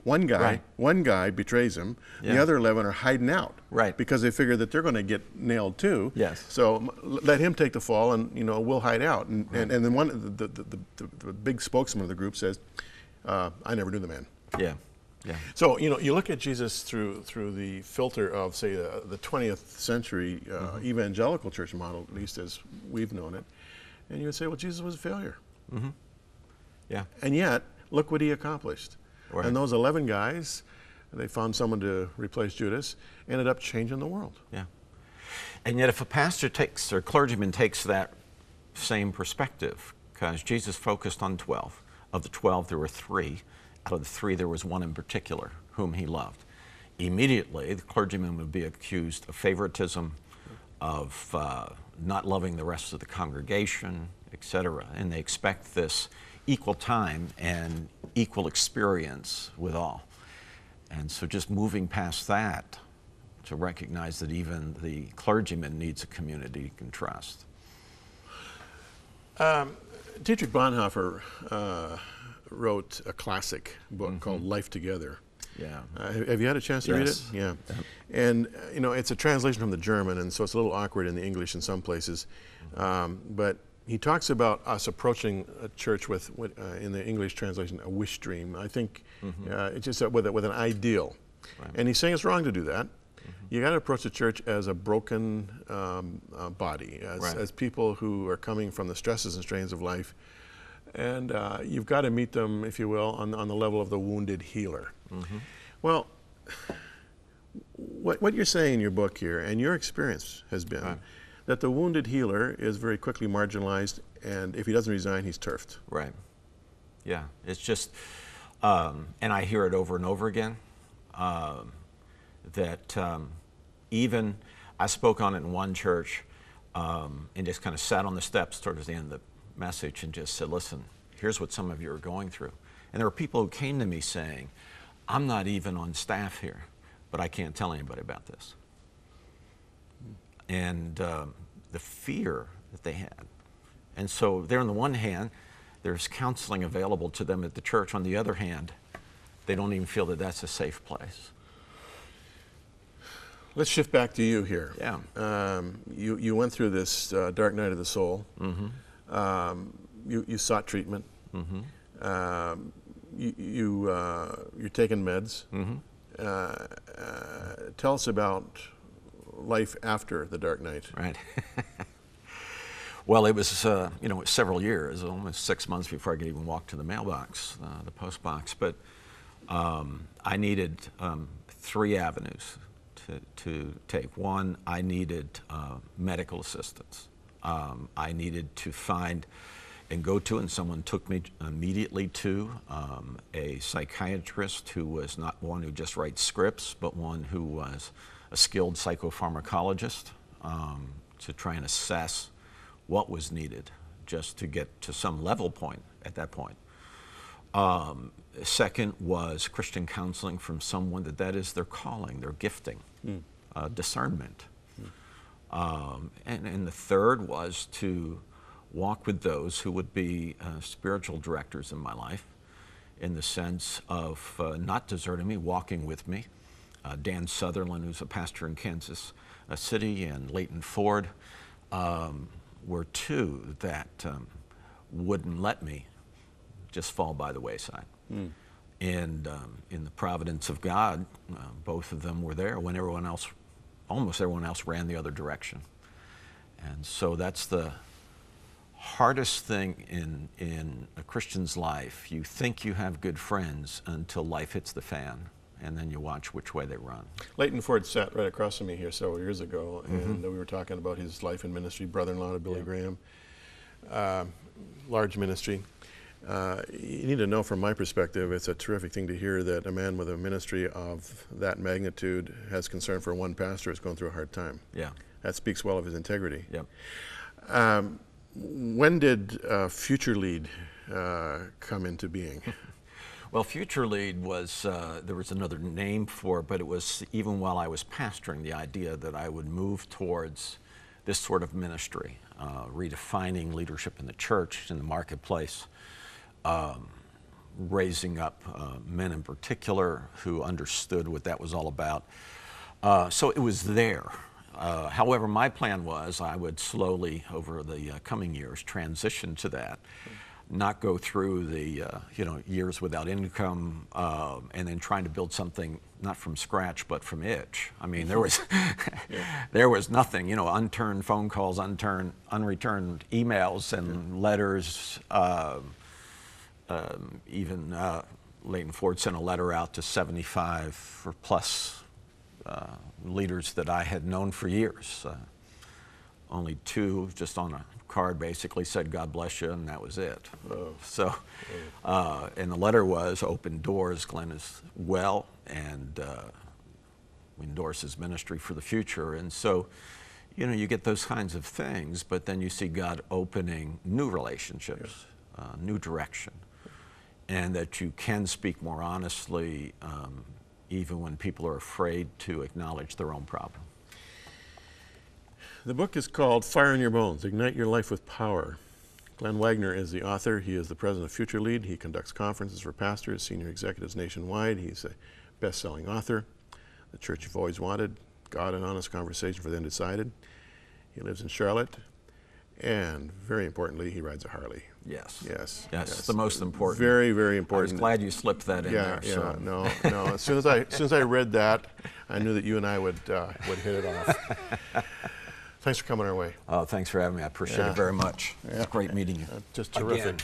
Right. One guy betrays him. Yeah. The other 11 are hiding out. Right. Because they figure that they're going to get nailed too. Yes. So let him take the fall, and we'll hide out. And then the big spokesman of the group says, "I never knew the man." Yeah. Yeah. So you look at Jesus through the filter of, say, the 20th century evangelical church model, at least as we've known it, and you would say, well, Jesus was a failure. Mm-hmm. Yeah. And yet, look what he accomplished. Right. And those 11 guys, they found someone to replace Judas, ended up changing the world. Yeah. And yet if a pastor takes, or clergyman takes that same perspective, because Jesus focused on 12. Of the 12, there were 3. Out of the 3, there was one in particular whom he loved. Immediately, the clergyman would be accused of favoritism, of not loving the rest of the congregation, etc. And they expect this equal time and equal experience with all. And so just moving past that to recognize that even the clergyman needs a community he can trust. Dietrich Bonhoeffer wrote a classic book called Life Together. Yeah. Have you had a chance to read it? Yes. Yeah. And it's a translation from the German, and so it's a little awkward in the English in some places. But he talks about us approaching a church with in the English translation, a wish dream. I think it's just with an ideal. Right. And he's saying it's wrong to do that. You got to approach the church as a broken body, as people who are coming from the stresses and strains of life. And you've got to meet them, if you will, on the level of the wounded healer. Well, what you're saying in your book here, and your experience has been, that the wounded healer is very quickly marginalized, and if he doesn't resign, he's turfed. Right. Yeah. It's just, and I hear it over and over again, that even, I spoke on it in one church, and just kind of sat on the steps towards the end of the message and just said, listen, here's what some of you are going through. And there were people who came to me saying, I'm not even on staff here, but I can't tell anybody about this. And the fear that they had. And so there on the one hand, there's counseling available to them at the church. On the other hand, they don't even feel that that's a safe place. Let's shift back to you here. Yeah. You went through this dark night of the soul. You sought treatment. You're taking meds. Tell us about life after the dark night. Right. Well, it was several years, almost 6 months before I could even walk to the mailbox, the post box. But I needed 3 avenues to take. One, I needed medical assistance. I needed to find and go to, and someone took me immediately to a psychiatrist who was not one who just writes scripts, but one who was a skilled psychopharmacologist to try and assess what was needed just to get to some level point at that point. Second was Christian counseling from someone that is their calling, their gifting, discernment. And the third was to walk with those who would be spiritual directors in my life, in the sense of not deserting me, walking with me. Dan Sutherland, who's a pastor in Kansas City, and Leighton Ford were 2 that wouldn't let me just fall by the wayside. And in the providence of God, both of them were there when everyone else, almost everyone else, ran the other direction. And so that's the hardest thing in a Christian's life. You think you have good friends until life hits the fan, and then you watch which way they run. Leighton Ford sat right across from me here several years ago, and we were talking about his life and ministry, brother-in-law to Billy Graham, large ministry. You need to know, from my perspective, it's a terrific thing to hear that a man with a ministry of that magnitude has concern for one pastor is going through a hard time. Yeah. That speaks well of his integrity. Yep. When did FutureLead come into being? Well, FutureLead was, there was another name for it, but it was even while I was pastoring, the idea that I would move towards this sort of ministry, redefining leadership in the church, in the marketplace, raising up men in particular who understood what that was all about. So it was there. However, my plan was I would slowly, over the coming years, transition to that, not go through the years without income, and then trying to build something not from scratch but from itch. I mean, there was there was nothing, unturned phone calls, unreturned emails and letters. Even Leighton Ford sent a letter out to 75 or plus leaders that I had known for years. Only 2, just on a card, basically said, "God bless you," and that was it. Oh. So, and the letter was, "Open doors. Glenn is well, and we endorse his ministry for the future." And so, you get those kinds of things, but then you see God opening new relationships, new direction, and that you can speak more honestly, even when people are afraid to acknowledge their own problem. The book is called Fire in Your Bones, Ignite Your Life with Power. Glenn Wagner is the author. He is the president of FutureLead. He conducts conferences for pastors, senior executives nationwide. He's a best-selling author, The Church You've Always Wanted, God and Honest Conversation for the Undecided. He lives in Charlotte. And very importantly, he rides a Harley. Yes. Yes. Yes. The most important. Very, very important. I was glad you slipped that in there. Yeah. So. No. As soon as I read that, I knew that you and I would hit it off. Thanks for coming our way. Thanks for having me. I appreciate it very much. It's great meeting you. Just terrific.